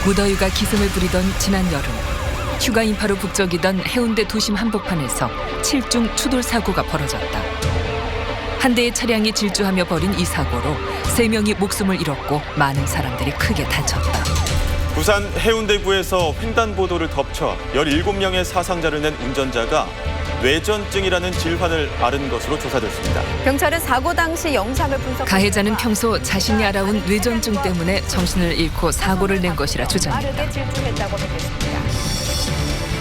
무더위가 기승을 부리던 지난 여름, 휴가 인파로 북적이던 해운대 도심 한복판에서 7중 추돌 사고가 벌어졌다. 한 대의 차량이 질주하며 벌인 이 사고로 3명이 목숨을 잃었고 많은 사람들이 크게 다쳤다. 부산 해운대구에서 횡단보도를 덮쳐 17명의 사상자를 낸 운전자가 뇌전증이라는 질환을 앓은 것으로 조사됐습니다. 경찰은 사고 당시 영상을 분석. 가해자는 평소 자신이 알아온 뇌전증 때문에 정신을 잃고 사고를 낸 것이라 주장했다. 빠르게 질주했다고 밝혔습니다.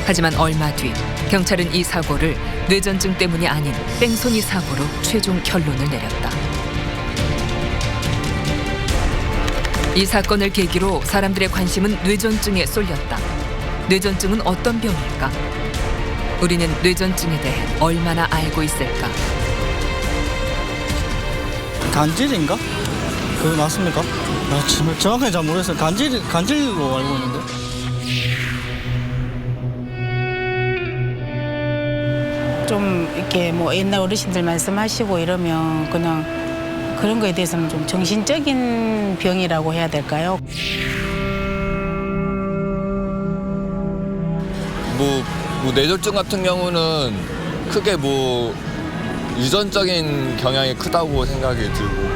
하지만 얼마 뒤 경찰은 이 사고를 뇌전증 때문이 아닌 뺑소니 사고로 최종 결론을 내렸다. 이 사건을 계기로 사람들의 관심은 뇌전증에 쏠렸다. 뇌전증은 어떤 병일까? 우리는 뇌전증에 대해 얼마나 알고 있을까? 간질인가? 그거 맞습니까? 정확하게 잘 모르겠어요. 간질로 알고 있는데. 좀 이렇게 뭐 옛날 어르신들 말씀하시고 이러면 그냥 그런 거에 대해서는 좀 정신적인 병이라고 해야 될까요? 뇌졸중 같은 경우는 크게 유전적인 경향이 크다고 생각이 들고.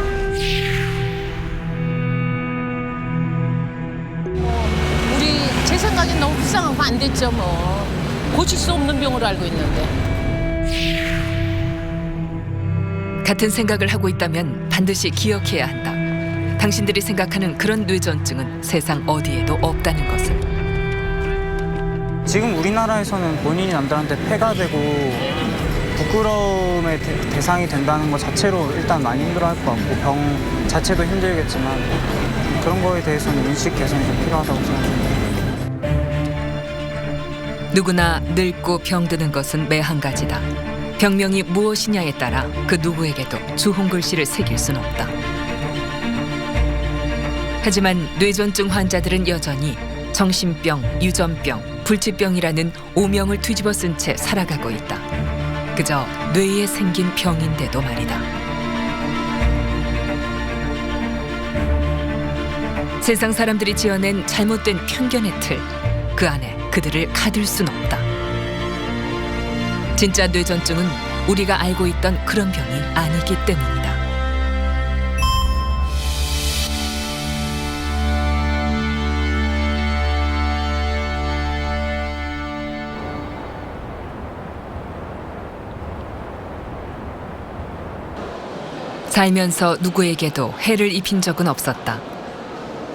제 생각엔 너무 불쌍하고 안 됐죠 뭐. 고칠 수 없는 병으로 알고 있는데. 같은 생각을 하고 있다면 반드시 기억해야 한다. 당신들이 생각하는 그런 뇌전증은 세상 어디에도 없다는 것을. 지금 우리나라에서는 본인이 남들한테 폐가 되고 부끄러움의 대상이 된다는 것 자체로 일단 많이 힘들어할 것 같고 병 자체도 힘들겠지만 그런 거에 대해서는 인식 개선이 좀 필요하다고 생각합니다. 누구나 늙고 병드는 것은 매한 가지다. 병명이 무엇이냐에 따라 그 누구에게도 주홍글씨를 새길 순 없다. 하지만 뇌전증 환자들은 여전히 정신병, 유전병, 불치병이라는 오명을 뒤집어 쓴 채 살아가고 있다. 그저 뇌에 생긴 병인데도 말이다. 세상 사람들이 지어낸 잘못된 편견의 틀, 그 안에 그들을 가둘 순 없다. 진짜 뇌전증은 우리가 알고 있던 그런 병이 아니기 때문이다. 살면서 누구에게도 해를 입힌 적은 없었다.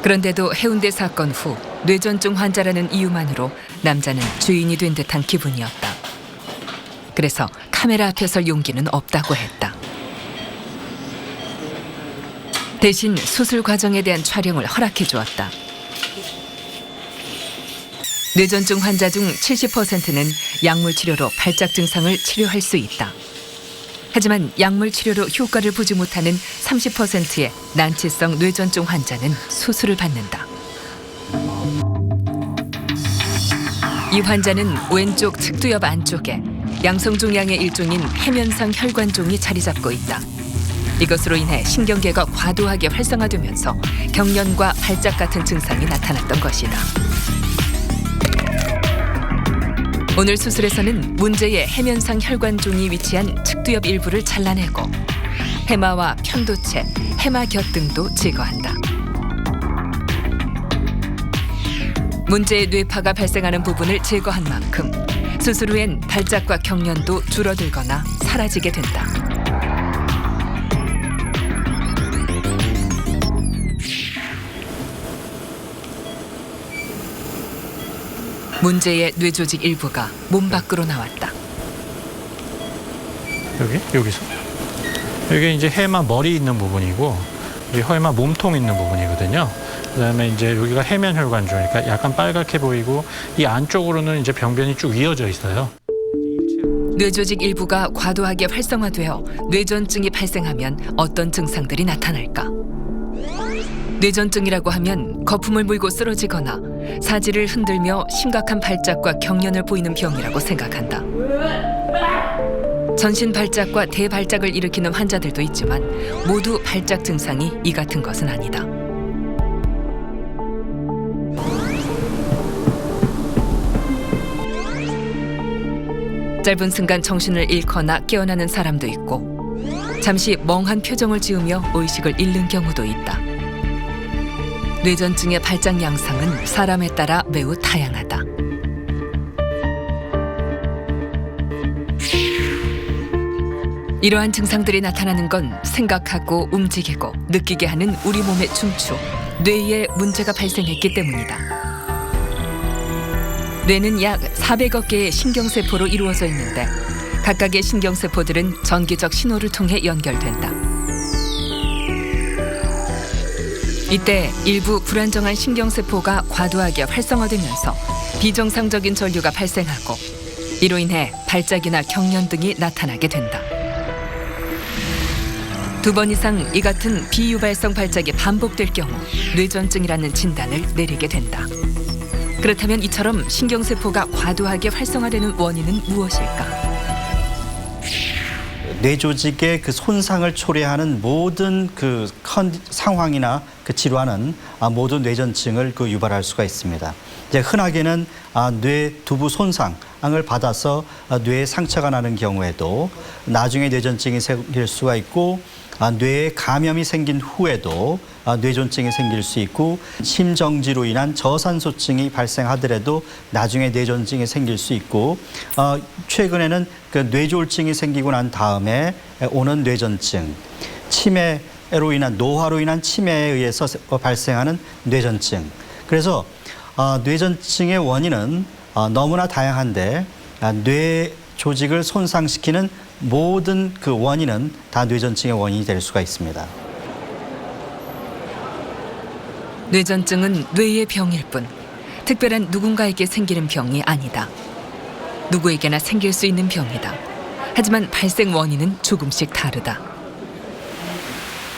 그런데도 해운대 사건 후 뇌전증 환자라는 이유만으로 남자는 죄인이 된 듯한 기분이었다. 그래서 카메라 앞에 설 용기는 없다고 했다. 대신 수술 과정에 대한 촬영을 허락해 주었다. 뇌전증 환자 중 70%는 약물 치료로 발작 증상을 치료할 수 있다. 하지만 약물 치료로 효과를 보지 못하는 30%의 난치성 뇌전증 환자는 수술을 받는다. 이 환자는 왼쪽 측두엽 안쪽에 양성종양의 일종인 해면상 혈관종이 자리 잡고 있다. 이것으로 인해 신경계가 과도하게 활성화되면서 경련과 발작 같은 증상이 나타났던 것이다. 오늘 수술에서는 문제의 해면상 혈관종이 위치한 측두엽 일부를 잘라내고 해마와 편도체, 해마곁 등도 제거한다. 문제의 뇌파가 발생하는 부분을 제거한 만큼 수술 후엔 발작과 경련도 줄어들거나 사라지게 된다. 문제의 뇌조직 일부가 몸 밖으로 나왔다. 여기서 이게 이제 해마 머리 있는 부분이고 이 해마 몸통 있는 부분이거든요. 그다음에 이제 여기가 해면 혈관종, 그러니까 약간 빨갛게 보이고 이 안쪽으로는 이제 병변이 쭉 이어져 있어요. 뇌조직 일부가 과도하게 활성화되어 뇌전증이 발생하면 어떤 증상들이 나타날까? 뇌전증이라고 하면 거품을 물고 쓰러지거나 사지를 흔들며 심각한 발작과 경련을 보이는 병이라고 생각한다. 전신 발작과 대발작을 일으키는 환자들도 있지만 모두 발작 증상이 이 같은 것은 아니다. 짧은 순간 정신을 잃거나 깨어나는 사람도 있고 잠시 멍한 표정을 지으며 의식을 잃는 경우도 있다. 뇌전증의 발작 양상은 사람에 따라 매우 다양하다. 이러한 증상들이 나타나는 건 생각하고 움직이고 느끼게 하는 우리 몸의 중추, 뇌에 문제가 발생했기 때문이다. 뇌는 약 400억 개의 신경세포로 이루어져 있는데 각각의 신경세포들은 전기적 신호를 통해 연결된다. 이때 일부 불안정한 신경세포가 과도하게 활성화되면서 비정상적인 전류가 발생하고 이로 인해 발작이나 경련 등이 나타나게 된다. 2번 이상 이 같은 비유발성 발작이 반복될 경우 뇌전증이라는 진단을 내리게 된다. 그렇다면 이처럼 신경세포가 과도하게 활성화되는 원인은 무엇일까? 뇌 조직의 그 손상을 초래하는 모든 그 상황이나 그 질환은 모든 뇌전증을 유발할 수가 있습니다. 이제 흔하게는 뇌 두부 손상을 받아서 뇌에 상처가 나는 경우에도 나중에 뇌전증이 생길 수가 있고 뇌에 감염이 생긴 후에도 뇌전증이 생길 수 있고 심정지로 인한 저산소증이 발생하더라도 나중에 뇌전증이 생길 수 있고 최근에는 그 뇌졸중이 생기고 난 다음에 오는 뇌전증, 치매로 인한 노화로 인한 치매에 의해서 발생하는 뇌전증. 그래서 뇌전증의 원인은 너무나 다양한데 뇌 조직을 손상시키는 모든 그 원인은 다 뇌전증의 원인이 될 수가 있습니다. 뇌전증은 뇌의 병일 뿐 특별한 누군가에게 생기는 병이 아니다. 누구에게나 생길 수 있는 병이다. 하지만 발생 원인은 조금씩 다르다.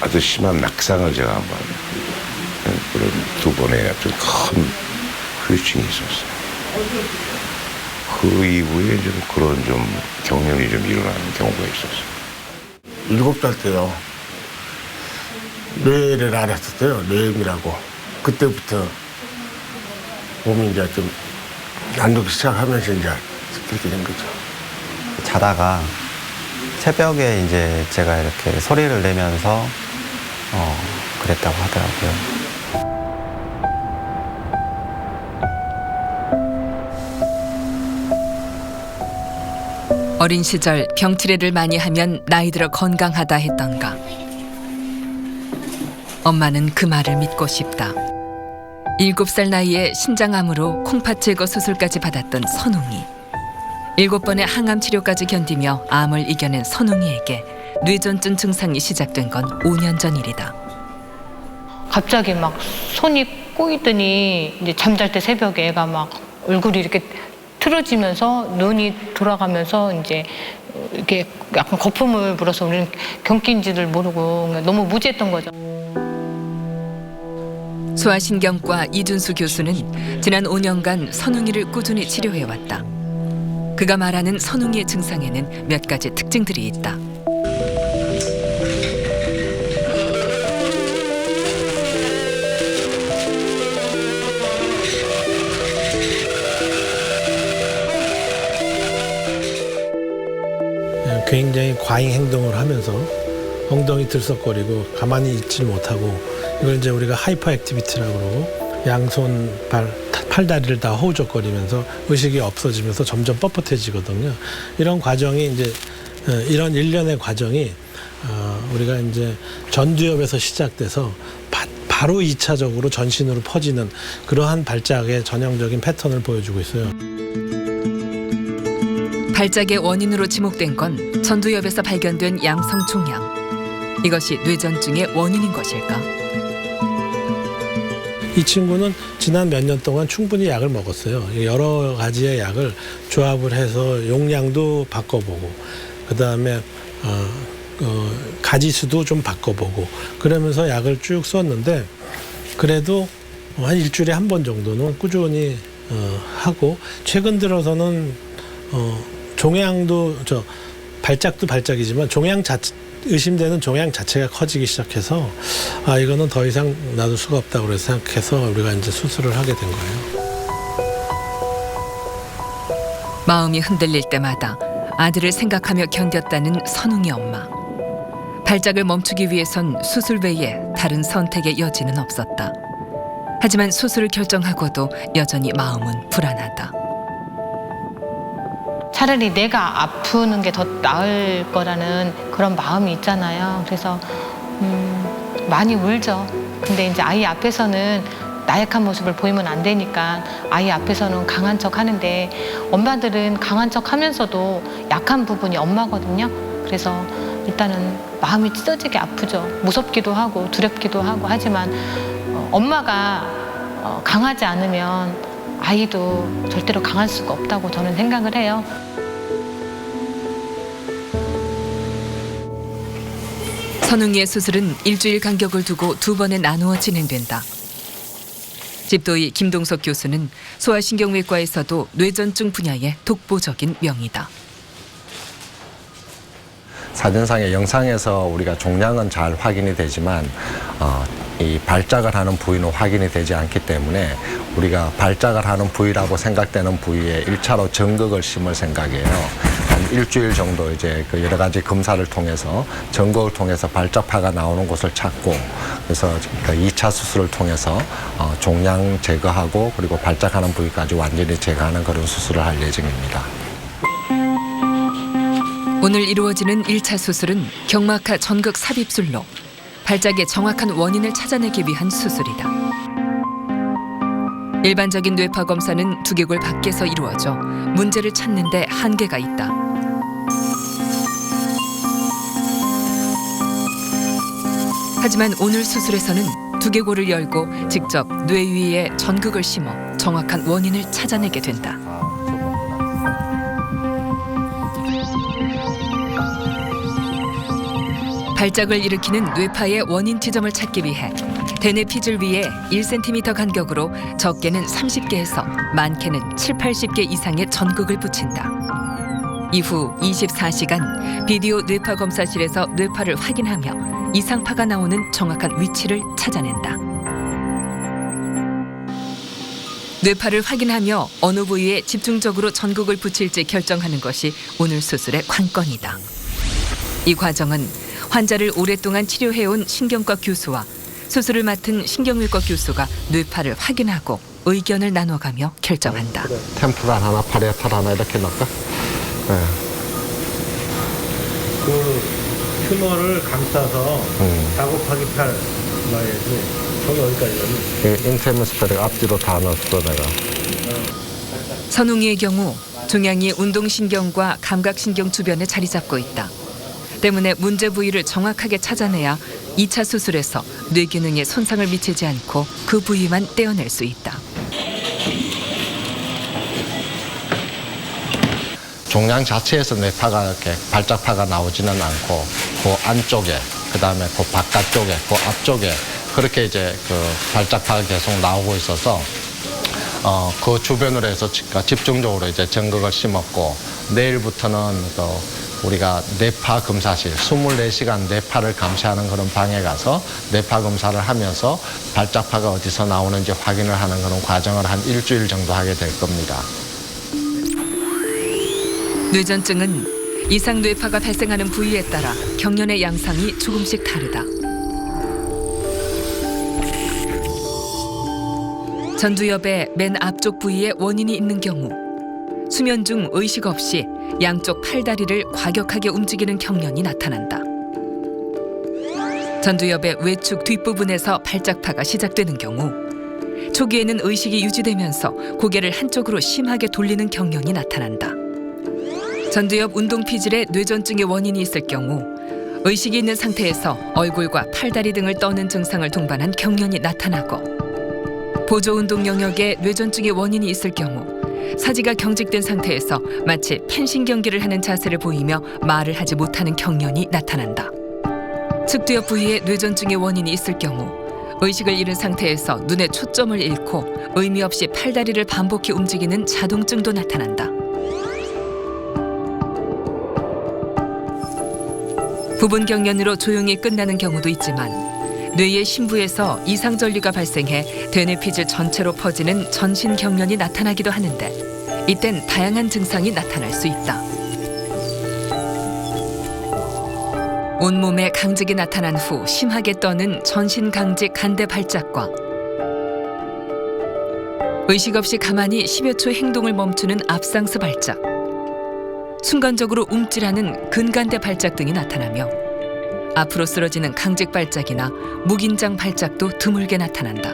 아주 심한 낙상을 제가 한번 그런 2번의 아주 큰 후유증이 있었어요. 그 이후에 좀 그런 좀 경련이 좀 일어나는 경우가 있었어요. 7살 때요. 뇌를 알았었어요. 뇌암이라고. 그때부터 몸이 이제 좀 안 좋기 시작하면서 이제 그렇게 된 거죠. 자다가 새벽에 이제 제가 이렇게 소리를 내면서 그랬다고 하더라고요. 어린 시절 병치레를 많이 하면 나이 들어 건강하다 했던가. 엄마는 그 말을 믿고 싶다. 7살 나이에 신장암으로 콩팥 제거 수술까지 받았던 선웅이. 7번의 항암 치료까지 견디며 암을 이겨낸 선웅이에게 뇌전증 증상이 시작된 건 5년 전 일이다. 갑자기 막 손이 꼬이더니 이제 잠잘 때 새벽에 애가 막 얼굴이 이렇게 틀어지면서 눈이 돌아가면서 이제 이렇게 약간 거품을 불어서 우리는 경기인지를 모르고 너무 무지했던 거죠. 소아신경과 이준수 교수는 지난 5년간 선웅이를 꾸준히 치료해왔다. 그가 말하는 선웅이의 증상에는 몇 가지 특징들이 있다. 굉장히 과잉 행동을 하면서 엉덩이 들썩거리고 가만히 있질 못하고 이걸 이제 우리가 하이퍼 액티비티라고 그러고 양손 팔다리를 다 허우적거리면서 의식이 없어지면서 점점 뻣뻣해지거든요. 이런 과정이 이제 이런 일련의 과정이 우리가 이제 전두엽에서 시작돼서 바로 2차적으로 전신으로 퍼지는 그러한 발작의 전형적인 패턴을 보여주고 있어요. 발작의 원인으로 지목된 건 전두엽에서 발견된 양성 종양. 이것이 뇌전증의 원인인 것일까? 이 친구는 지난 몇 년 동안 충분히 약을 먹었어요. 여러 가지의 약을 조합을 해서 용량도 바꿔보고 그다음에 가지수도 좀 바꿔보고 그러면서 약을 쭉 썼는데 그래도 한 일주일에 한 번 정도는 꾸준히 하고 최근 들어서는 종양도 발작도 발작이지만 의심되는 종양 자체가 커지기 시작해서 이거는 더 이상 놔둘 수가 없다고 그래서 생각해서 우리가 이제 수술을 하게 된 거예요. 마음이 흔들릴 때마다 아들을 생각하며 견뎠다는 선웅이 엄마. 발작을 멈추기 위해선 수술 외에 다른 선택의 여지는 없었다. 하지만 수술을 결정하고도 여전히 마음은 불안하다. 차라리 내가 아프는 게 더 나을 거라는 그런 마음이 있잖아요. 그래서 많이 울죠. 근데 이제 아이 앞에서는 나약한 모습을 보이면 안 되니까 아이 앞에서는 강한 척 하는데 엄마들은 강한 척 하면서도 약한 부분이 엄마거든요. 그래서 일단은 마음이 찢어지게 아프죠. 무섭기도 하고 두렵기도 하고 하지만 엄마가 강하지 않으면 아이도 절대로 강할 수가 없다고 저는 생각을 해요. 선웅이의 수술은 일주일 간격을 두고 2번에 나누어 진행된다. 집도의 김동석 교수는 소아신경외과에서도 뇌전증 분야의 독보적인 명의다. 사진상의 영상에서 우리가 종양은 잘 확인이 되지만 이 발작을 하는 부위는 확인이 되지 않기 때문에 우리가 발작을 하는 부위라고 생각되는 부위에 1차로 전극을 심을 생각이에요. 한 일주일 정도 이제 그 여러 가지 검사를 통해서 전극을 통해서 발작파가 나오는 곳을 찾고 그래서 그 2차 수술을 통해서 종양 제거하고 그리고 발작하는 부위까지 완전히 제거하는 그런 수술을 할 예정입니다. 오늘 이루어지는 1차 수술은 경막하 전극 삽입술로 발작의 정확한 원인을 찾아내기 위한 수술이다. 일반적인 뇌파 검사는 두개골 밖에서 이루어져 문제를 찾는 데 한계가 있다. 하지만 오늘 수술에서는 두개골을 열고 직접 뇌 위에 전극을 심어 정확한 원인을 찾아내게 된다. 발작을 일으키는 뇌파의 원인 지점을 찾기 위해 대뇌 피질 위에 1cm 간격으로 적게는 30개에서 많게는 7, 80개 이상의 전극을 붙인다. 이후 24시간 비디오 뇌파 검사실에서 뇌파를 확인하며 이상파가 나오는 정확한 위치를 찾아낸다. 뇌파를 확인하며 어느 부위에 집중적으로 전극을 붙일지 결정하는 것이 오늘 수술의 관건이다. 이 과정은 환자를 오랫동안 치료해온 신경과 교수와 수술을 맡은 신경외과 교수가 뇌파를 확인하고 의견을 나눠가며 결정한다. 템포랄 하나, 파리에탈 하나 이렇게 넣을까? 네. 그 튜머를 감싸서 작업하기 잘 말해야지. 저기 어디까지 넣니? 인테미스페릭 앞뒤로 다 넣었어 내가. 선웅이의 경우 종양이 운동신경과 감각신경 주변에 자리 잡고 있다. 때문에 문제 부위를 정확하게 찾아내야 2차 수술에서 뇌 기능에 손상을 미치지 않고 그 부위만 떼어낼 수 있다. 종양 자체에서 뇌파가 이렇게 발작파가 나오지는 않고 그 안쪽에, 그 다음에 그 바깥쪽에, 그 앞쪽에 그렇게 이제 그 발작파가 계속 나오고 있어서 그 주변으로 해서 집중적으로 이제 전극을 심었고 내일부터는 또 우리가 뇌파 검사실 24시간 뇌파를 감시하는 그런 방에 가서 뇌파 검사를 하면서 발작파가 어디서 나오는지 확인을 하는 그런 과정을 한 일주일 정도 하게 될 겁니다. 뇌전증은 이상 뇌파가 발생하는 부위에 따라 경련의 양상이 조금씩 다르다. 전두엽의 맨 앞쪽 부위에 원인이 있는 경우 수면 중 의식 없이 양쪽 팔다리를 과격하게 움직이는 경련이 나타난다. 전두엽의 외축 뒷부분에서 발작파가 시작되는 경우 초기에는 의식이 유지되면서 고개를 한쪽으로 심하게 돌리는 경련이 나타난다. 전두엽 운동피질에 뇌전증의 원인이 있을 경우 의식이 있는 상태에서 얼굴과 팔다리 등을 떠는 증상을 동반한 경련이 나타나고 보조운동 영역에 뇌전증의 원인이 있을 경우 사지가 경직된 상태에서 마치 펜싱 경기를 하는 자세를 보이며 말을 하지 못하는 경련이 나타난다. 측두엽 부위에 뇌전증의 원인이 있을 경우 의식을 잃은 상태에서 눈에 초점을 잃고 의미 없이 팔다리를 반복해 움직이는 자동증도 나타난다. 부분 경련으로 조용히 끝나는 경우도 있지만 뇌의 심부에서 이상 전류가 발생해 대뇌피질 전체로 퍼지는 전신 경련이 나타나기도 하는데 이땐 다양한 증상이 나타날 수 있다. 온몸에 강직이 나타난 후 심하게 떠는 전신 강직 간대 발작과 의식 없이 가만히 10여 초 행동을 멈추는 앞상스 발작, 순간적으로 움찔하는 근간대 발작 등이 나타나며 앞으로 쓰러지는 강직 발작이나 무긴장 발작도 드물게 나타난다.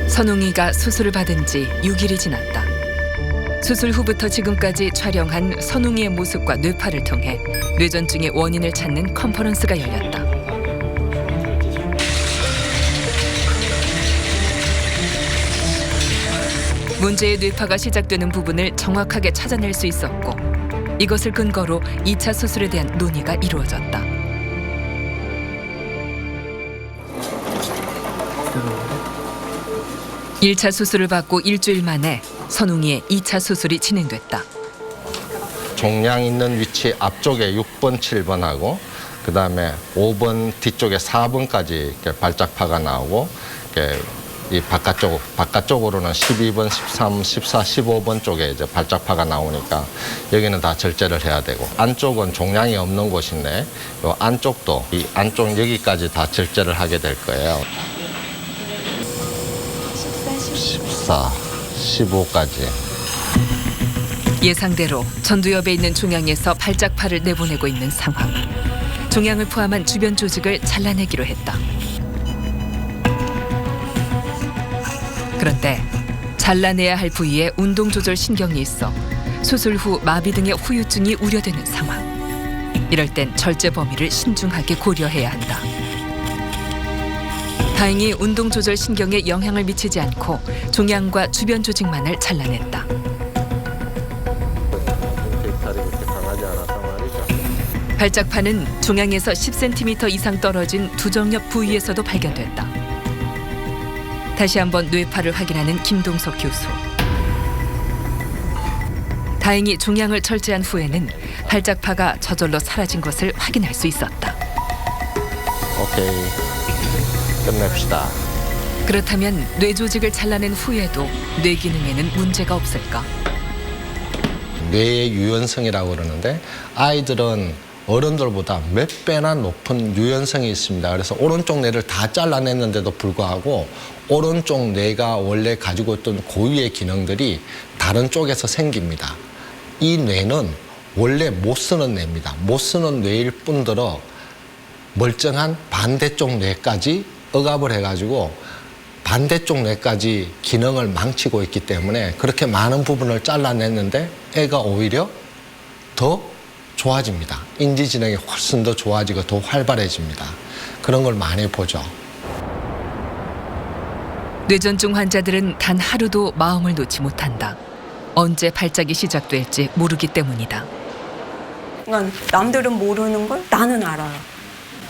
선웅이가 수술을 받은 지 6일이 지났다. 수술 후부터 지금까지 촬영한 선웅이의 모습과 뇌파를 통해 뇌전증의 원인을 찾는 컨퍼런스가 열렸다. 문제의 뇌파가 시작되는 부분을 정확하게 찾아낼 수 있었고 이것을 근거로 2차 수술에 대한 논의가 이루어졌다. 일 차 수술을 받고 일주일 만에 선웅이의 2차 수술이 진행됐다. 종양 있는 위치 앞쪽에 6번, 7번하고 그다음에 5번 뒤쪽에 4번까지 이렇게 발작파가 나오고 이렇게 이 바깥쪽으로는 12번, 13, 14, 15번 쪽에 이제 발작파가 나오니까 여기는 다 절제를 해야 되고 안쪽은 종양이 없는 곳인데 이 안쪽도 이 안쪽 여기까지 다 절제를 하게 될 거예요. 14, 15까지. 예상대로 전두엽에 있는 종양에서 발작파를 내보내고 있는 상황. 종양을 포함한 주변 조직을 잘라내기로 했다. 그런데 잘라내야 할 부위에 운동조절 신경이 있어 수술 후 마비 등의 후유증이 우려되는 상황. 이럴 땐 절제 범위를 신중하게 고려해야 한다. 다행히 운동조절 신경에 영향을 미치지 않고 종양과 주변 조직만을 잘라냈다. 발작파는 종양에서 10cm 이상 떨어진 두정엽 부위에서도 발견됐다. 다시 한번 뇌파를 확인하는 김동석 교수. 다행히 종양을 절제한 후에는 발작파가 저절로 사라진 것을 확인할 수 있었다. 오케이, 끝냅시다. 그렇다면 뇌 조직을 잘라낸 후에도 뇌 기능에는 문제가 없을까? 뇌의 유연성이라고 그러는데 아이들은 어른들보다 몇 배나 높은 유연성이 있습니다. 그래서 오른쪽 뇌를 다 잘라냈는데도 불구하고 오른쪽 뇌가 원래 가지고 있던 고유의 기능들이 다른 쪽에서 생깁니다. 이 뇌는 원래 못 쓰는 뇌입니다. 못 쓰는 뇌일 뿐더러 멀쩡한 반대쪽 뇌까지 억압을 해가지고 반대쪽 뇌까지 기능을 망치고 있기 때문에 그렇게 많은 부분을 잘라냈는데 애가 오히려 더 좋아집니다. 인지지능이 훨씬 더 좋아지고 더 활발해집니다. 그런 걸 많이 보죠. 뇌전증 환자들은 단 하루도 마음을 놓지 못한다. 언제 발작이 시작될지 모르기 때문이다. 그러니까 남들은 모르는 걸 나는 알아요.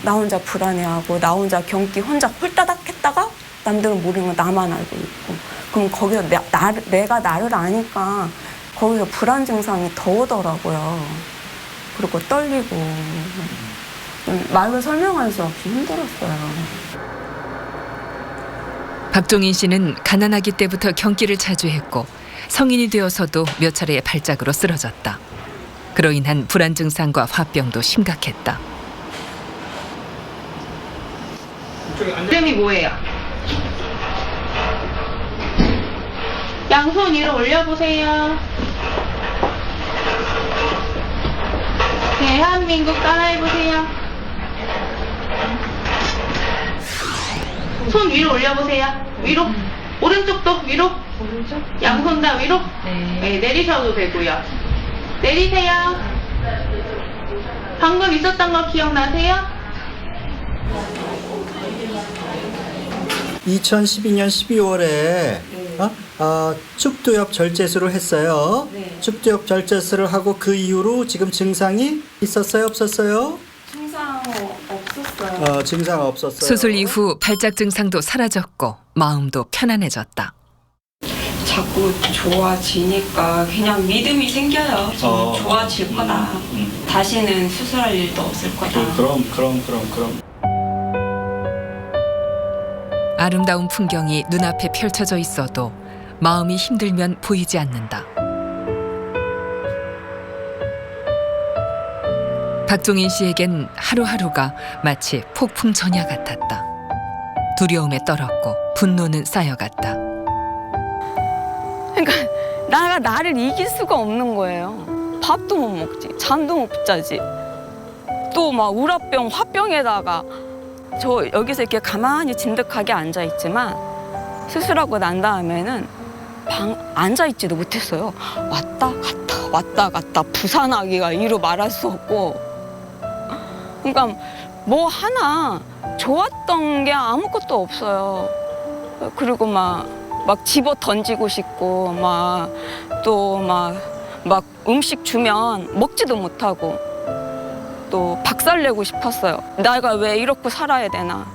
나 혼자 불안해하고 나 혼자 경기 혼자 홀따닥 했다가 남들은 모르는 걸 나만 알고 있고 그럼 거기서 내가 나를 아니까 거기서 불안 증상이 더 오더라고요. 그리고 떨리고 말로 설명할 수 없이 힘들었어요. 박종인 씨는 가난아기 때부터 경기를 자주 했고 성인이 되어서도 몇 차례의 발작으로 쓰러졌다. 그로 인한 불안 증상과 화병도 심각했다. 이름이 뭐예요? 양손 위로 올려보세요. 대한민국 따라해보세요. 손 위로 올려보세요. 위로. 오른쪽도 위로. 양손 다 위로. 네, 내리셔도 되고요. 내리세요. 방금 있었던 거 기억나세요? 2012년 12월에 축두엽 절제술을 했어요. 축두엽 절제술을 하고 그 이후로 지금 증상이 있었어요? 없었어요? 증상 없었어요. 증상 없었어요. 수술 이후 발작 증상도 사라졌고 마음도 편안해졌다. 자꾸 좋아지니까 그냥 믿음이 생겨요. 좋아질 거다. 다시는 수술할 일도 없을 거다. 그럼. 아름다운 풍경이 눈앞에 펼쳐져 있어도 마음이 힘들면 보이지 않는다. 박종인 씨에겐 하루하루가 마치 폭풍 전야 같았다. 두려움에 떨었고 분노는 쌓여갔다. 그러니까 나를 이길 수가 없는 거예요. 밥도 못 먹지, 잠도 못 자지. 또 막 우라병, 화병에다가 저 여기서 이렇게 가만히 진득하게 앉아 있지만 수술하고 난 다음에는 앉아 있지도 못했어요. 왔다 갔다 부산하기가 이루 말할 수 없고. 그러니까 뭐 하나 좋았던 게 아무것도 없어요. 그리고 막 집어 던지고 싶고 막 음식 주면 먹지도 못하고 또 박살내고 싶었어요. 내가 왜 이렇게 살아야 되나.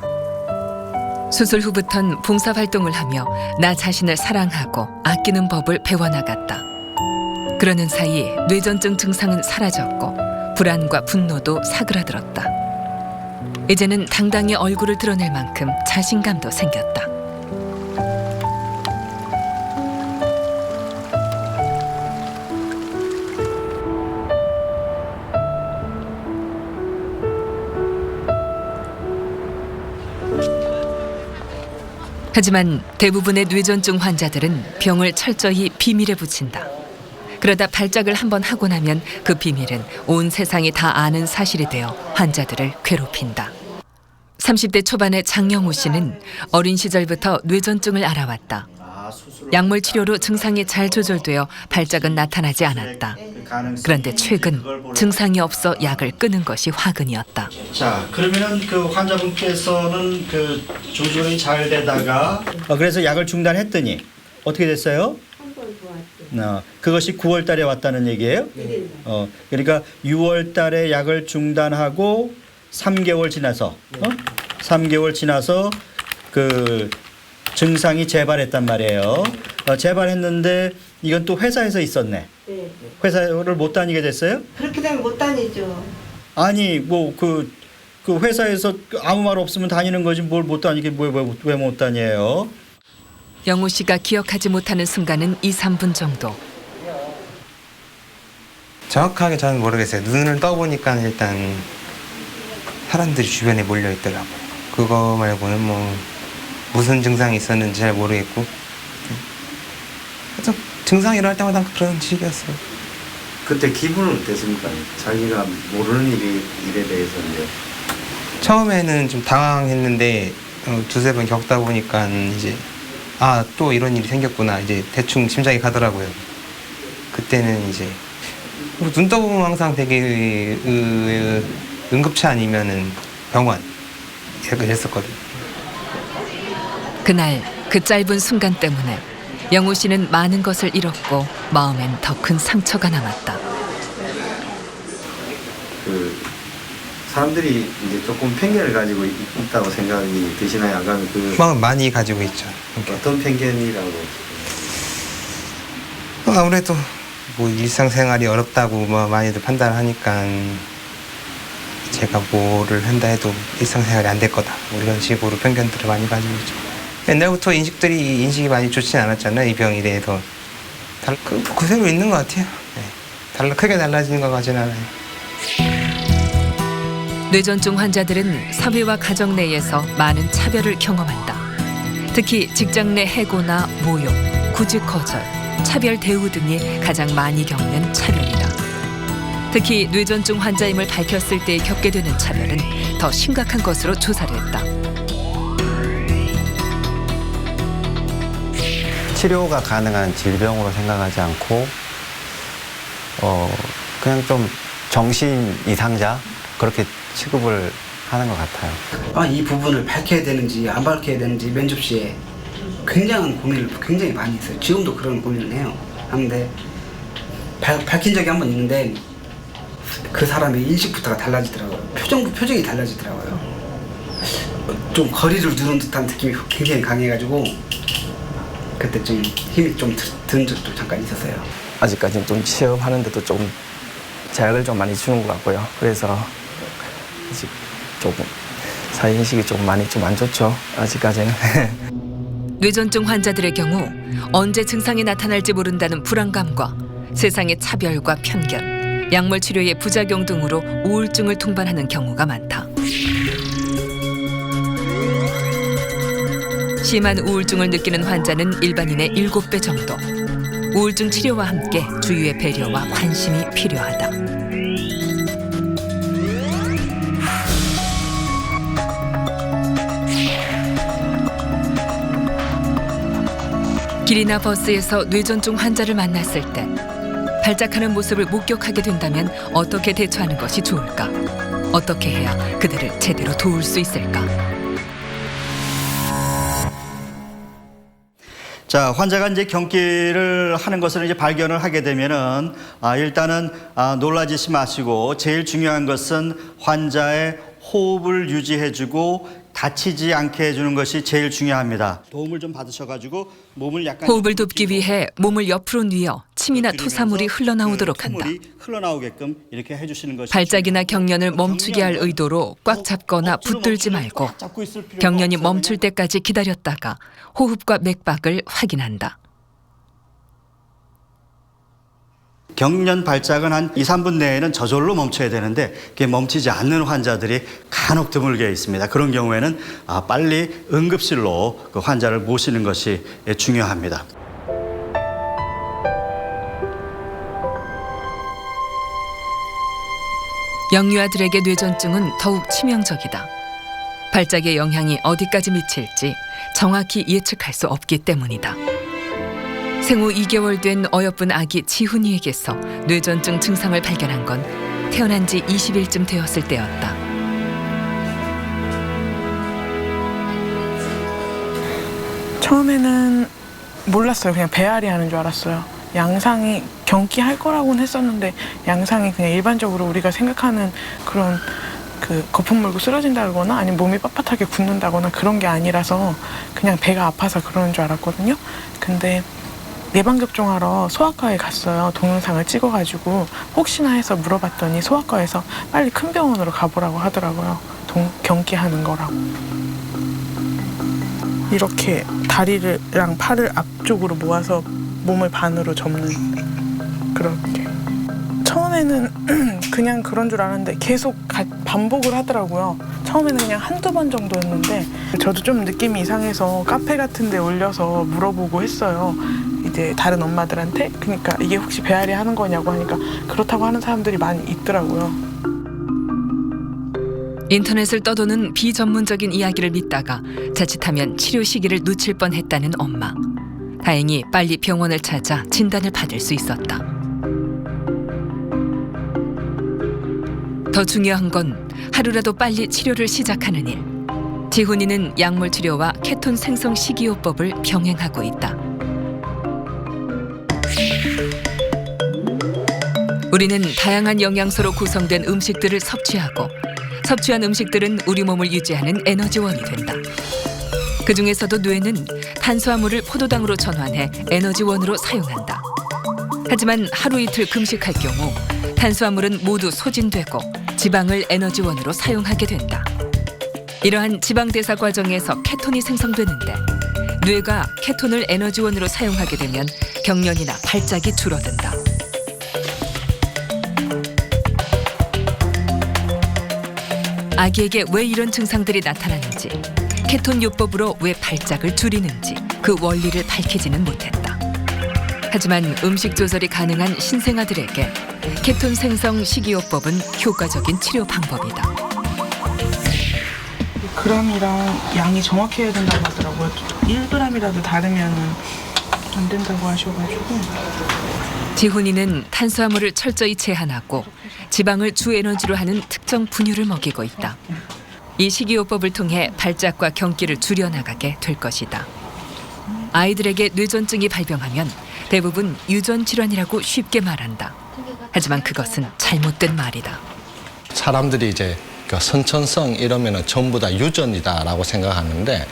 수술 후부턴 봉사활동을 하며 나 자신을 사랑하고 아끼는 법을 배워나갔다. 그러는 사이 뇌전증 증상은 사라졌고 불안과 분노도 사그라들었다. 이제는 당당히 얼굴을 드러낼 만큼 자신감도 생겼다. 하지만 대부분의 뇌전증 환자들은 병을 철저히 비밀에 붙인다. 그러다 발작을 한번 하고 나면 그 비밀은 온 세상이 다 아는 사실이 되어 환자들을 괴롭힌다. 30대 초반의 장영우 씨는 어린 시절부터 뇌전증을 알아왔다. 약물 치료로 증상이 잘 조절되어 발작은 나타나지 않았다. 그런데 최근 증상이 없어 약을 끊은 것이 화근이었다. 자, 그러면은 그 환자분께서는 그 조절이 잘 되다가 그래서 약을 중단했더니 어떻게 됐어요? 그것이 9월 달에 왔다는 얘기예요? 그러니까 6월 달에 약을 중단하고 3개월 지나서 3개월 지나서 그 증상이 재발했단 말이에요. 재발했는데 이건 또 회사에서 있었네. 네. 회사를 못 다니게 됐어요? 그렇게 되면 못 다니죠. 아니 뭐 그 회사에서 아무 말 없으면 다니는 거지 뭘 못 다니게 왜 못 다녀요? 영우 씨가 기억하지 못하는 순간은 2, 3분 정도. 정확하게 저는 모르겠어요. 눈을 떠보니까 일단 사람들이 주변에 몰려 있더라고요. 그거 말고는 뭐 무슨 증상이 있었는지 잘 모르겠고 증상이 일어날 때마다 그런 식이었어요. 그때 기분은 어땠습니까? 자기가 모르는 일에 대해서인데. 처음에는 좀 당황했는데 두세 번 겪다 보니까 이제 또 이런 일이 생겼구나 이제 대충 짐작이 가더라고요. 그때는 이제 눈 떠보면 항상 되게 응급차 아니면은 병원 이렇게 했었거든요. 그날 그 짧은 순간 때문에 영우 씨는 많은 것을 잃었고 마음엔 더 큰 상처가 남았다. 그 사람들이 이제 조금 편견을 가지고 있다고 생각이 드시나요? 아까 마음 많이 가지고 있죠. 어떤 편견이라고? 아무래도 뭐 일상생활이 어렵다고 뭐 많이들 판단하니까 제가 뭐를 한다 해도 일상생활이 안 될 거다 뭐 이런 식으로 편견들을 많이 가지고 있죠. 옛날부터 인식이 많이 좋진 않았잖아요. 이 병에 대해서 그대로 있는 것 같아요. 네. 크게 달라지는 것 같지는 않아요. 뇌전증 환자들은 사회와 가정 내에서 많은 차별을 경험한다. 특히 직장 내 해고나 모욕, 구직 거절, 차별 대우 등이 가장 많이 겪는 차별이다. 특히 뇌전증 환자임을 밝혔을 때 겪게 되는 차별은 더 심각한 것으로 조사를 했다. 치료가 가능한 질병으로 생각하지 않고 그냥 좀 정신 이상자 그렇게 취급을 하는 것 같아요. 이 부분을 밝혀야 되는지 안 밝혀야 되는지 면접 시에 굉장한 고민을 굉장히 많이 했어요. 지금도 그런 고민을 해요. 하는데 밝힌 적이 한 번 있는데 그 사람의 인식부터가 달라지더라고요. 표정이 달라지더라고요. 좀 거리를 두는 듯한 느낌이 굉장히 강해가지고 그때 좀 힘이 좀 든 적도 잠깐 있었어요. 아직까지는 좀 취업하는데도 좀 제약을 좀 많이 주는 것 같고요. 그래서 아직 조금 사회인식이 좀 많이 좀 안 좋죠. 아직까지는. 뇌전증 환자들의 경우 언제 증상이 나타날지 모른다는 불안감과 세상의 차별과 편견, 약물 치료의 부작용 등으로 우울증을 동반하는 경우가 많다. 심한 우울증을 느끼는 환자는 일반인의 7배 정도. 우울증 치료와 함께 주위의 배려와 관심이 필요하다. 길이나 버스에서 뇌전증 환자를 만났을 때 발작하는 모습을 목격하게 된다면 어떻게 대처하는 것이 좋을까? 어떻게 해야 그들을 제대로 도울 수 있을까? 자, 환자가 이제 경기를 하는 것을 이제 발견을 하게 되면은 일단은 놀라지시 마시고 제일 중요한 것은 환자의 호흡을 유지해주고 다치지 않게 해주는 것이 제일 중요합니다. 도움을 좀 받으셔가지고 몸을 약간 호흡을 돕기 위해 몸을 옆으로 뉘어 침이나 토사물이 흘러나오도록 한다. 흘러나오게끔 이렇게 해주시는 것이 발작이나 경련을 멈추게 할 의도로 꽉 잡거나 붙들지 말고 경련이 멈출 때까지 기다렸다가 호흡과 맥박을 확인한다. 경련 발작은 한 2, 3분 내에는 저절로 멈춰야 되는데 그게 멈추지 않는 환자들이 간혹 드물게 있습니다. 그런 경우에는 빨리 응급실로 그 환자를 모시는 것이 중요합니다. 영유아들에게 뇌전증은 더욱 치명적이다. 발작의 영향이 어디까지 미칠지 정확히 예측할 수 없기 때문이다. 생후 2개월 된 어여쁜 아기 지훈이에게서 뇌전증 증상을 발견한 건 태어난 지 20일쯤 되었을 때였다. 처음에는 몰랐어요. 그냥 배앓이 하는 줄 알았어요. 양상이 경기할 거라고는 했었는데 양상이 그냥 일반적으로 우리가 생각하는 그런 거품 물고 쓰러진다거나 아니면 몸이 빳빳하게 굳는다거나 그런 게 아니라서 그냥 배가 아파서 그러는 줄 알았거든요. 근데 예방접종하러 소아과에 갔어요. 동영상을 찍어가지고 혹시나 해서 물어봤더니 소아과에서 빨리 큰 병원으로 가보라고 하더라고요. 경기하는 거라고. 이렇게 다리랑 팔을 앞쪽으로 모아서 몸을 반으로 접는 그렇게. 처음에는 그냥 그런 줄 알았는데 계속 반복을 하더라고요. 처음에는 그냥 한두 번 정도였는데 저도 좀 느낌이 이상해서 카페 같은 데 올려서 물어보고 했어요. 이제 다른 엄마들한테. 그러니까 이게 혹시 배앓이 하는 거냐고 하니까 그렇다고 하는 사람들이 많이 있더라고요. 인터넷을 떠도는 비전문적인 이야기를 믿다가 자칫하면 치료 시기를 놓칠 뻔했다는 엄마. 다행히 빨리 병원을 찾아 진단을 받을 수 있었다. 더 중요한 건 하루라도 빨리 치료를 시작하는 일. 지훈이는 약물 치료와 케톤 생성 식이요법을 병행하고 있다. 우리는 다양한 영양소로 구성된 음식들을 섭취하고 섭취한 음식들은 우리 몸을 유지하는 에너지원이 된다. 그 중에서도 뇌는 탄수화물을 포도당으로 전환해 에너지원으로 사용한다. 하지만 하루 이틀 금식할 경우 탄수화물은 모두 소진되고 지방을 에너지원으로 사용하게 된다. 이러한 지방 대사 과정에서 케톤이 생성되는데 뇌가 케톤을 에너지원으로 사용하게 되면 경련이나 발작이 줄어든다. 아기에게 왜 이런 증상들이 나타나는지, 케톤 요법으로 왜 발작을 줄이는지 그 원리를 밝히지는 못했다. 하지만 음식 조절이 가능한 신생아들에게 케톤 생성 식이요법은 효과적인 치료 방법이다. 그램이랑 양이 정확해야 된다고 하더라고요. 1g이라도 다르면 안 된다고 하셔가지고. 지훈이는 탄수화물을 철저히 제한하고 지방을 주 에너지로 하는 특정 분유를 먹이고 있다. 이 식이요법을 통해 발작과 경기를 줄여나가게 될 것이다. 아이들에게 뇌전증이 발병하면 대부분 유전 질환이라고 쉽게 말한다. 하지만 그것은 잘못된 말이다. 사람들이 이제 선천성 이러면은 전부 다 유전이다라고 생각하는데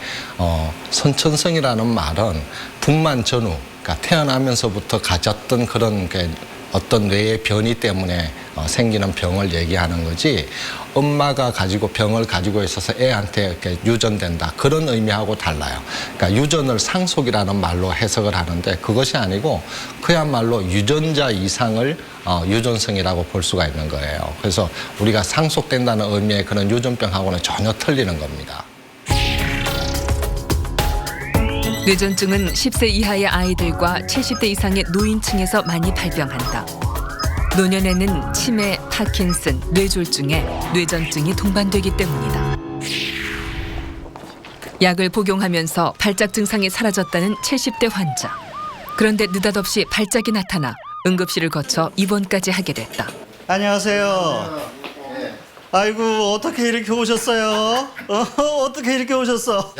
선천성이라는 말은 분만 전후, 그러니까 태어나면서부터 가졌던 그런 어떤 뇌의 변이 때문에 생기는 병을 얘기하는 거지 엄마가 가지고 병을 가지고 있어서 애한테 이렇게 유전된다 그런 의미하고 달라요. 그러니까 유전을 상속이라는 말로 해석을 하는데 그것이 아니고 그야말로 유전자 이상을 유전성이라고 볼 수가 있는 거예요. 그래서 우리가 상속된다는 의미의 그런 유전병하고는 전혀 틀리는 겁니다. 뇌전증은 10세 이하의 아이들과 70대 이상의 노인층에서 많이 발병한다. 노년에는 치매, 파킨슨, 뇌졸중에 뇌전증이 동반되기 때문이다. 약을 복용하면서 발작 증상이 사라졌다는 70대 환자. 그런데 느닷없이 발작이 나타나 응급실을 거쳐 입원까지 하게 됐다. 안녕하세요. 아이고 어떻게 이렇게 오셨어요? 어떻게 이렇게 오셨어?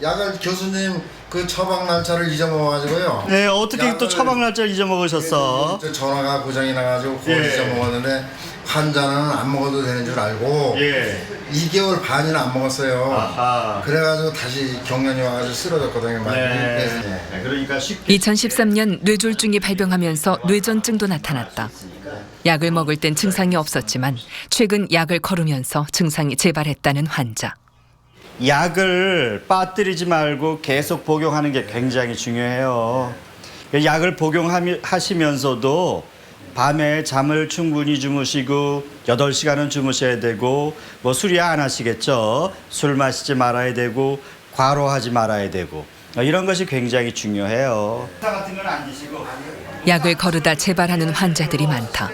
약을 교수님 그 처방 날짜를 잊어먹어가지고요. 네, 어떻게 또 처방 날짜를 잊어먹으셨어? 전화가 고장이 나가지고 그걸 잊어먹었는데 환자는 안 먹어도 되는 줄 알고 2개월 반이나 안 먹었어요. 아하. 그래가지고 다시 경련이 와가지고 쓰러졌거든요. 그러니까 쉽게 2013년 뇌졸중이 발병하면서 뇌전증도 나타났다. 약을 먹을 땐 증상이 없었지만 최근 약을 거르면서 증상이 재발했다는 환자. 약을 빠뜨리지 말고 계속 복용하는 게 굉장히 중요해요. 약을 복용하시면서도 밤에 잠을 충분히 주무시고 8시간은 주무셔야 되고 뭐 술이야 안 하시겠죠. 술 마시지 말아야 되고 과로하지 말아야 되고 이런 것이 굉장히 중요해요. 같은 건 안 드시고 약을 거르다 재발하는 환자들이 많다.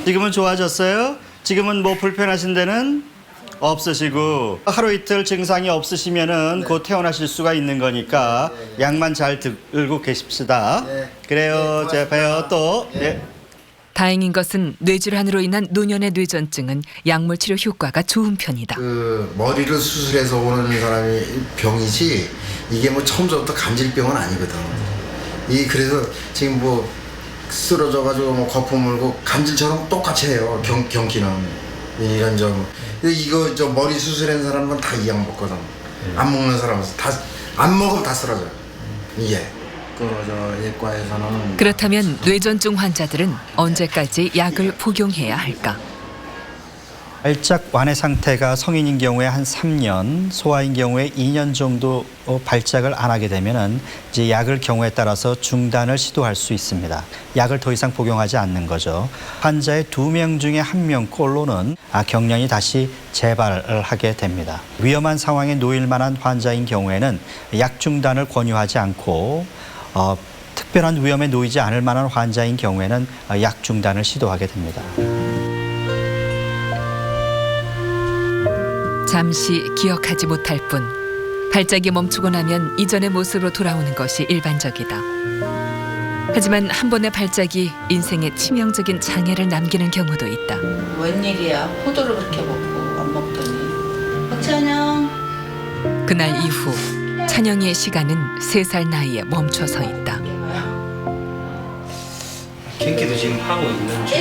지금은 좋아졌어요? 지금은 뭐 불편하신 데는 없으시고 하루 이틀 증상이 없으시면은 곧 퇴원하실 수가 있는 거니까 약만 잘 들고 계십시다. 그래요. 제가 봬요 또. 다행인 것은 뇌질환으로 인한 노년의 뇌전증은 약물 치료 효과가 좋은 편이다. 그 머리를 수술해서 오는 사람이 병이지 이게 뭐 처음부터 간질병은 아니거든. 그래서 지금 뭐 쓰러져가지고 뭐 거품 물고 간질처럼 똑같이 해요. 경기는 이런 점. 이거 머리 수술한 사람은 다 이 약 먹거든. 안 먹는 사람은 다 안 먹으면 다 쓰러져. 이게 예과에서는. 그렇다면 뇌전증 환자들은 언제까지 약을 복용해야 할까? 발작 완해 상태가 성인인 경우에 한 3년, 소아인 경우에 2년 정도 발작을 안 하게 되면은 이제 약을 경우에 따라서 중단을 시도할 수 있습니다. 약을 더 이상 복용하지 않는 거죠. 환자의 2명 중에 1명꼴로는 경련이 다시 재발을 하게 됩니다. 위험한 상황에 놓일 만한 환자인 경우에는 약 중단을 권유하지 않고 특별한 위험에 놓이지 않을 만한 환자인 경우에는 약 중단을 시도하게 됩니다. 잠시 기억하지 못할 뿐 발작이 멈추고 나면 이전의 모습으로 돌아오는 것이 일반적이다. 하지만 한 번의 발작이 인생에 치명적인 장애를 남기는 경우도 있다. 웬일이야. 호두를 그렇게 먹고 안 먹더니. 박찬영. 그날 이후 찬영이의 시간은 3살 나이에 멈춰서 있다. 경기도 지금 하고 있는 중.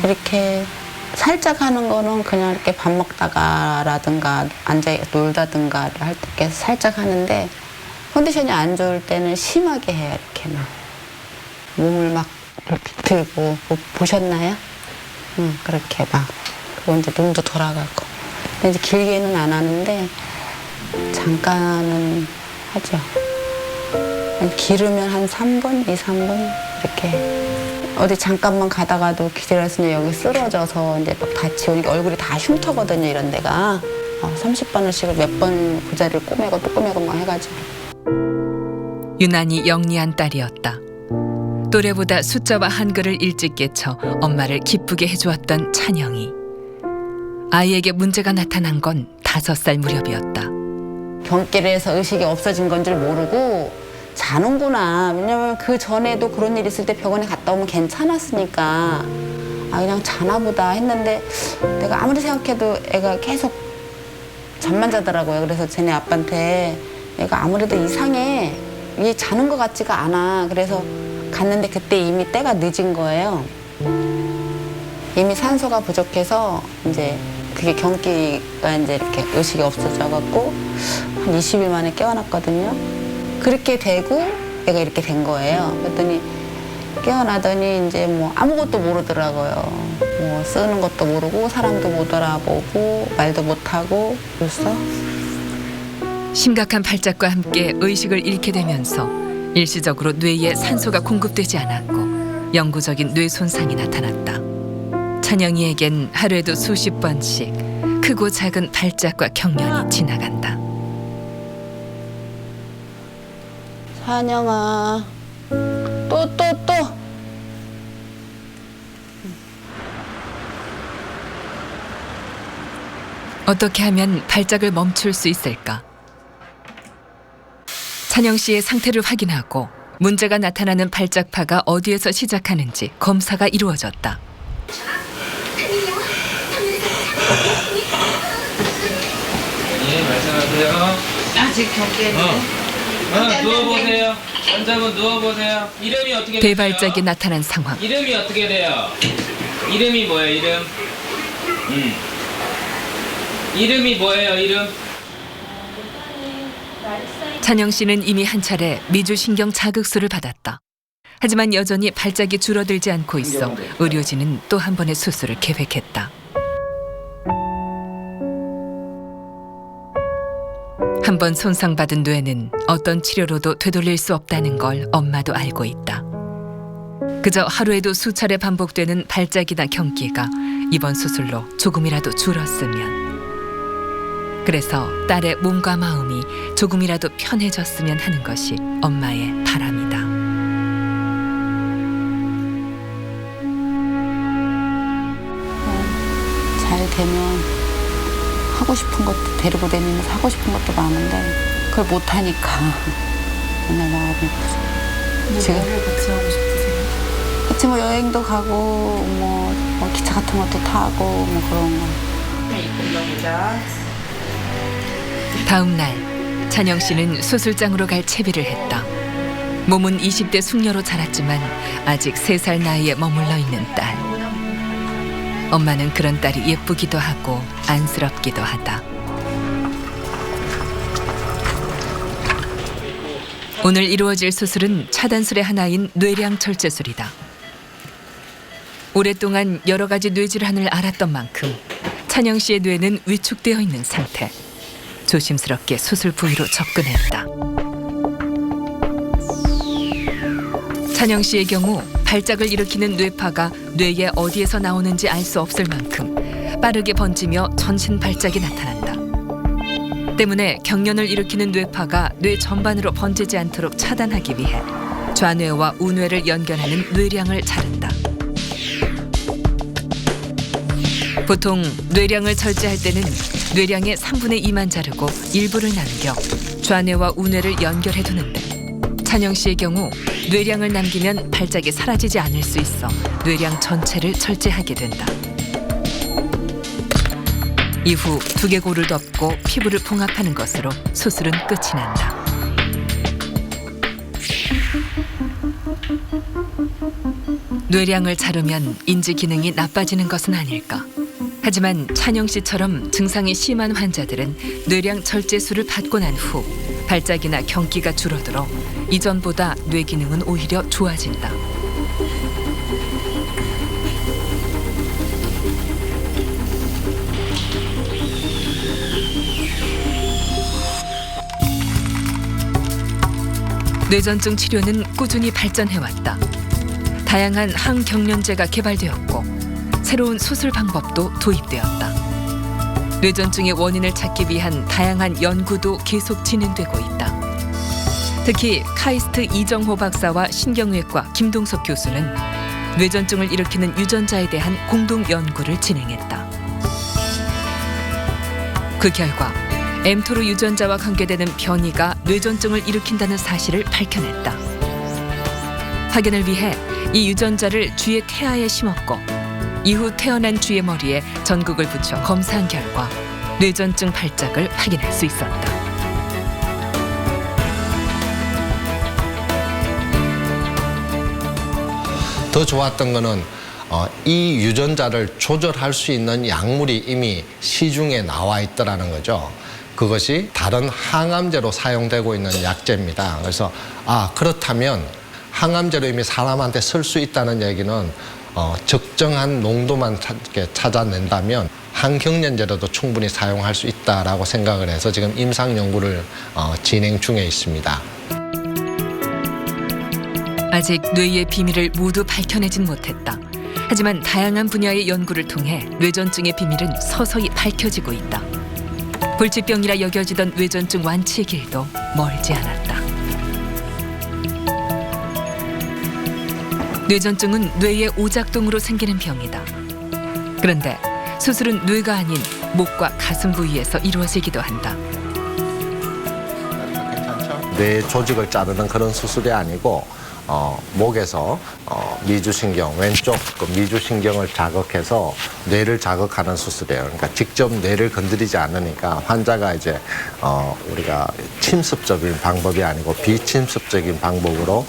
이렇게 살짝 하는 거는 그냥 이렇게 밥 먹다가라든가 앉아 놀다든가 할 때 살짝 하는데 컨디션이 안 좋을 때는 심하게 해요. 이렇게 막 몸을 막 이렇게 들고 보셨나요? 그렇게 막 그리고 이제 눈도 돌아가고. 근데 이제 길게는 안 하는데 잠깐은 하죠. 길으면 한 3분, 2, 3분 이렇게. 어디 잠깐만 가다가도 기절했으니 여기 쓰러져서 이제 막 다치고 이게 얼굴이 다 흉터거든요, 이런 데가. 30번을씩을 몇 번 그 자리를 꼬매고 또 꼬매고 막 해가지고. 유난히 영리한 딸이었다. 또래보다 숫자와 한글을 일찍 깨쳐 엄마를 기쁘게 해주었던 찬영이. 아이에게 문제가 나타난 건 5살 무렵이었다. 경기를 해서 의식이 없어진 건 줄 모르고 자는구나. 왜냐면 그 전에도 그런 일 있을 때 병원에 갔다 오면 괜찮았으니까 그냥 자나 보다 했는데 내가 아무리 생각해도 애가 계속 잠만 자더라고요. 그래서 쟤네 아빠한테 애가 아무래도 이상해. 이게 자는 것 같지가 않아. 그래서 갔는데 그때 이미 때가 늦은 거예요. 이미 산소가 부족해서 이제 그게 경기가 이제 이렇게 의식이 없어져갖고 한 20일 만에 깨어났거든요. 그렇게 되고 애가 이렇게 된 거예요. 그랬더니 깨어나더니 이제 뭐 아무것도 모르더라고요. 뭐 쓰는 것도 모르고 사람도 못 알아보고 말도 못하고 그랬어. 심각한 발작과 함께 의식을 잃게 되면서 일시적으로 뇌에 산소가 공급되지 않았고 영구적인 뇌 손상이 나타났다. 찬영이에겐 하루에도 수십 번씩 크고 작은 발작과 경련이 지나간다. 찬영아, 또. 어떻게 하면 발작을 멈출 수 있을까? 찬영 씨의 상태를 확인하고 문제가 나타나는 발작파가 어디에서 시작하는지 검사가 이루어졌다. 예, 말씀하세요. 아직 경계는. 누워보세요. 환자분 누워보세요. 이름이 어떻게 되세요? 대발작이 나타난 상황. 이름이 어떻게 돼요? 이름이 뭐예요, 이름? 이름이 뭐예요, 이름? 찬영 씨는 이미 한 차례 미주신경 자극술을 받았다. 하지만 여전히 발작이 줄어들지 않고 있어 의료진은 또 한 번의 수술을 계획했다. 한 번 손상받은 뇌는 어떤 치료로도 되돌릴 수 없다는 걸 엄마도 알고 있다. 그저 하루에도 수차례 반복되는 발작이나 경기가 이번 수술로 조금이라도 줄었으면. 그래서 딸의 몸과 마음이 조금이라도 편해졌으면 하는 것이 엄마의 바람이다. 잘 되면 하고 싶은 것도 데리고 다니면서 하고 싶은 것도 많은데 그걸 못하니까 맨날 마음이 아프죠. 지금 뭐를 같이 하고 싶으세요? 같이 뭐 여행도 가고 뭐 기차 같은 것도 타고 뭐 그런 거. 다음 날 찬영 씨는 수술장으로 갈 채비를 했다. 몸은 20대 숙녀로 자랐지만 아직 3살 나이에 머물러 있는 딸. 엄마는 그런 딸이 예쁘기도 하고 안쓰럽기도 하다. 오늘 이루어질 수술은 차단술의 하나인 뇌량 철제술이다. 오랫동안 여러 가지 뇌질환을 앓았던 만큼 찬영 씨의 뇌는 위축되어 있는 상태. 조심스럽게 수술 부위로 접근했다. 찬영 씨의 경우 발작을 일으키는 뇌파가 뇌의 어디에서 나오는지 알 수 없을 만큼 빠르게 번지며 전신 발작이 나타난다. 때문에 경련을 일으키는 뇌파가 뇌 전반으로 번지지 않도록 차단하기 위해 좌뇌와 우뇌를 연결하는 뇌량을 자른다. 보통 뇌량을 절제할 때는 뇌량의 3분의 2만 자르고 일부를 남겨 좌뇌와 우뇌를 연결해 두는데 찬영 씨의 경우 뇌량을 남기면 발작이 사라지지 않을 수 있어 뇌량 전체를 절제하게 된다. 이후 두개골을 덮고 피부를 봉합하는 것으로 수술은 끝이 난다. 뇌량을 자르면 인지 기능이 나빠지는 것은 아닐까. 하지만 찬영 씨처럼 증상이 심한 환자들은 뇌량 절제술을 받고 난 후 발작이나 경기가 줄어들어 이전보다 뇌 기능은 오히려 좋아진다. 뇌전증 치료는 꾸준히 발전해왔다. 다양한 항경련제가 개발되었고 새로운 수술 방법도 도입되었다. 뇌전증의 원인을 찾기 위한 다양한 연구도 계속 진행되고 있다. 특히 카이스트 이정호 박사와 신경외과 김동석 교수는 뇌전증을 일으키는 유전자에 대한 공동 연구를 진행했다. 그 결과 mTOR 유전자와 관계되는 변이가 뇌전증을 일으킨다는 사실을 밝혀냈다. 확인을 위해 이 유전자를 쥐의 태아에 심었고 이후 태어난 쥐의 머리에 전극을 붙여 검사한 결과 뇌전증 발작을 확인할 수 있었다. 더 좋았던 거는 이 유전자를 조절할 수 있는 약물이 이미 시중에 나와 있더라는 거죠. 그것이 다른 항암제로 사용되고 있는 약제입니다. 그래서 그렇다면 항암제로 이미 사람한테 쓸 수 있다는 얘기는 적정한 농도만 찾아낸다면 항경련제로도 충분히 사용할 수 있다라고 생각을 해서 지금 임상 연구를 진행 중에 있습니다. 아직 뇌의 비밀을 모두 밝혀내진 못했다. 하지만 다양한 분야의 연구를 통해 뇌전증의 비밀은 서서히 밝혀지고 있다. 불치병이라 여겨지던 뇌전증 완치의 길도 멀지 않았다. 뇌전증은 뇌의 오작동으로 생기는 병이다. 그런데 수술은 뇌가 아닌 목과 가슴 부위에서 이루어지기도 한다. 뇌 조직을 자르는 그런 수술이 아니고 목에서 미주신경, 왼쪽 그 미주신경을 자극해서 뇌를 자극하는 수술이에요. 그러니까 직접 뇌를 건드리지 않으니까 환자가 이제 우리가 침습적인 방법이 아니고 비침습적인 방법으로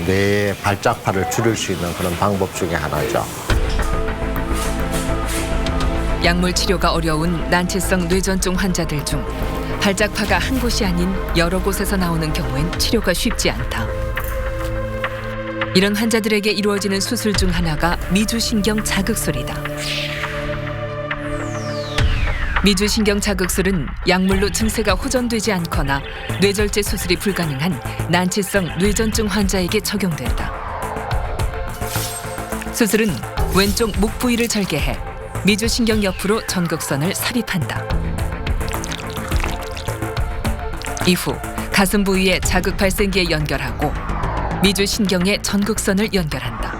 뇌의 발작파를 줄일 수 있는 그런 방법 중에 하나죠. 약물 치료가 어려운 난치성 뇌전증 환자들 중 발작파가 한 곳이 아닌 여러 곳에서 나오는 경우엔 치료가 쉽지 않다. 이런 환자들에게 이루어지는 수술 중 하나가 미주신경 자극술이다. 미주신경 자극술은 약물로 증세가 호전되지 않거나 뇌절제 수술이 불가능한 난치성 뇌전증 환자에게 적용된다. 수술은 왼쪽 목 부위를 절개해 미주신경 옆으로 전극선을 삽입한다. 이후 가슴 부위에 자극 발생기에 연결하고 미주신경에 전극선을 연결한다.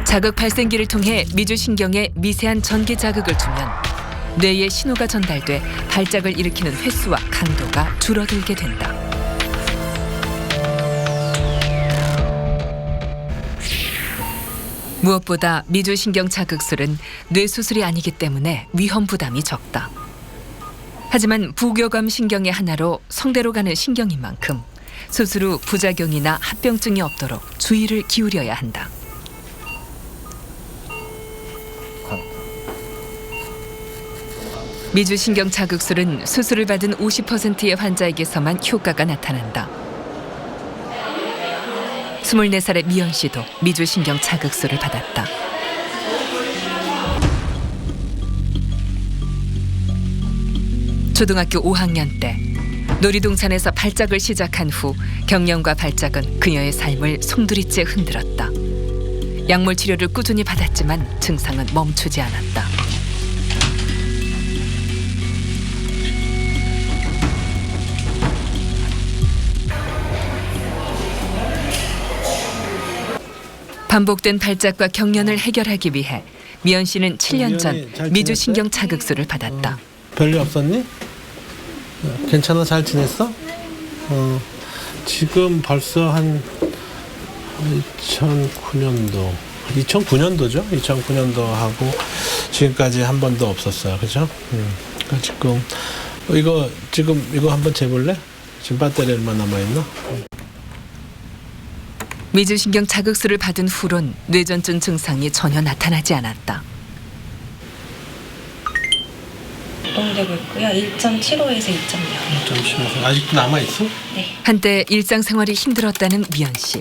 자극 발생기를 통해 미주신경에 미세한 전기 자극을 주면 뇌에 신호가 전달돼 발작을 일으키는 횟수와 강도가 줄어들게 된다. 무엇보다 미주신경 자극술은 뇌수술이 아니기 때문에 위험 부담이 적다. 하지만 부교감 신경의 하나로 성대로 가는 신경인 만큼 수술 후 부작용이나 합병증이 없도록 주의를 기울여야 한다. 미주신경 자극술은 수술을 받은 50%의 환자에게서만 효과가 나타난다. 24살의 미연 씨도 미주신경 자극술을 받았다. 초등학교 5학년 때 놀이동산에서 발작을 시작한 후 경련과 발작은 그녀의 삶을 송두리째 흔들었다. 약물 치료를 꾸준히 받았지만 증상은 멈추지 않았다. 반복된 발작과 경련을 해결하기 위해 미연 씨는 7년 전 미주신경 자극술을 받았다. 별일 없었니? 괜찮아? 잘 지냈어? 지금 벌써 한 2009년도죠? 2009년도 하고 지금까지 한 번도 없었어요. 그죠? 그러니까 지금 이거 한번 재볼래? 지금 배터리 얼마 남아있나? 미주신경 자극술을 받은 후론 뇌전증 증상이 전혀 나타나지 않았다. 동되고 있고요. 1.75에서 2.0. 1.75. 아직도 남아있어? 네. 한때 일상생활이 힘들었다는 미연 씨.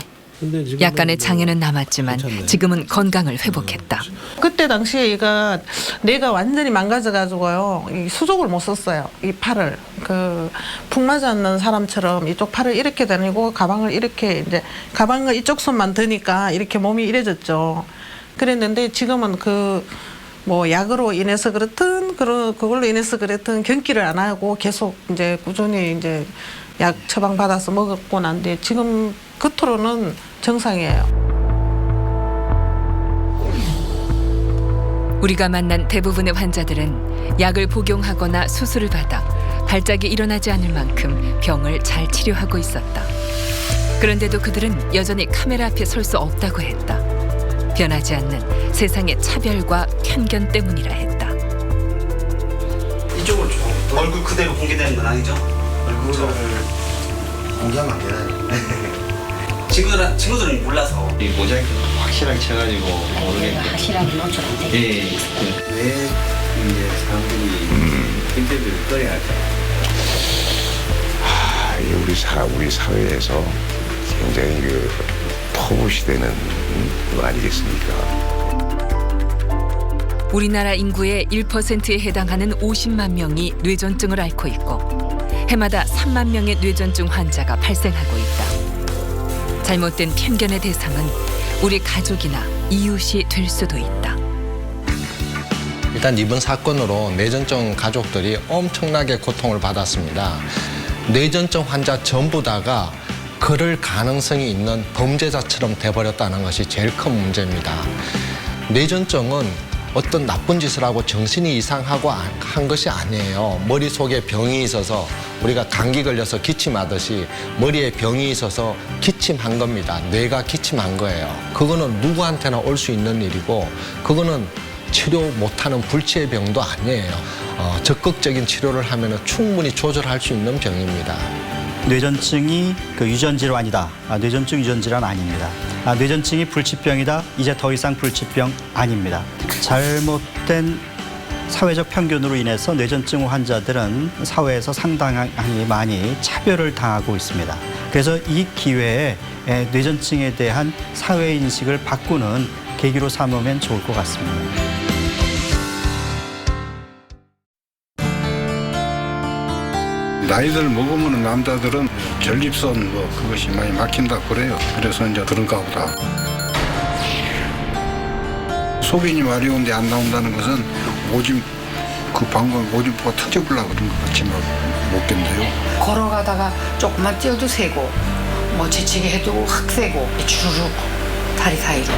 약간의 장애는 남았지만 지금은 건강을 회복했다. 그때 당시에 얘가 뇌가 완전히 망가져가지고요. 이 수족을 못 썼어요. 이 팔을 푹 맞지 않는 사람처럼 이쪽 팔을 이렇게 다니고 가방을 이렇게 이제 가방을 이쪽 손만 드니까 이렇게 몸이 이래졌죠. 그랬는데 지금은 뭐 약으로 인해서 그렇든 그걸로 인해서 그렇든 경기를 안 하고 계속 이제 꾸준히 이제 약 처방 받아서 먹었고 난데 지금 겉으로는 정상이에요. 우리가 만난 대부분의 환자들은 약을 복용하거나 수술을 받아 발작이 일어나지 않을 만큼 병을 잘 치료하고 있었다. 그런데도 그들은 여전히 카메라 앞에 설 수 없다고 했다. 변하지 않는 세상의 차별과 편견 때문이라 했다. 이쪽을 좀 얼굴 그대로 공개되는 건 아니죠? 얼굴을 공개하면 안 되나요? 친구들은 몰라서 이 모자이크 확실하게 쳐가지고 모르겠고 확실하게 노출 안 돼. 예. 왜 이제 사람들이 인터뷰를 꺼려야 할까? 우리 사회에서 굉장히 터부시되는 거 아니겠습니까? 우리나라 인구의 1%에 해당하는 50만 명이 뇌전증을 앓고 있고 해마다 3만 명의 뇌전증 환자가 발생하고 있다. 잘못된 편견의 대상은 우리 가족이나 이웃이 될 수도 있다. 일단 이번 사건으로 뇌전증 가족들이 엄청나게 고통을 받았습니다. 뇌전증 환자 전부 다가 그럴 가능성이 있는 범죄자처럼 돼버렸다는 것이 제일 큰 문제입니다. 뇌전증은 어떤 나쁜 짓을 하고 정신이 이상하고 한 것이 아니에요. 머릿속에 병이 있어서 우리가 감기 걸려서 기침하듯이 머리에 병이 있어서 기침한 겁니다. 뇌가 기침한 거예요. 그거는 누구한테나 올 수 있는 일이고 그거는 치료 못하는 불치의 병도 아니에요. 적극적인 치료를 하면 충분히 조절할 수 있는 병입니다. 뇌전증이 유전질환이다. 뇌전증 유전질환 아닙니다. 뇌전증이 불치병이다. 이제 더 이상 불치병 아닙니다. 잘못된 사회적 편견으로 인해서 뇌전증 환자들은 사회에서 상당히 많이 차별을 당하고 있습니다. 그래서 이 기회에 뇌전증에 대한 사회 인식을 바꾸는 계기로 삼으면 좋을 것 같습니다. 나이들 먹으면 남자들은 전립선 그것이 많이 막힌다 그래요. 그래서 이제 그런가 보다. 소변이 마려운데 안 나온다는 것은 오줌 오줌포가 터져보려고 그런 것 같이 못 견뎌요. 걸어가다가 조금만 뛰어도 새고 뭐 재채기 해도 확 새고 주르륵 다리 사이로.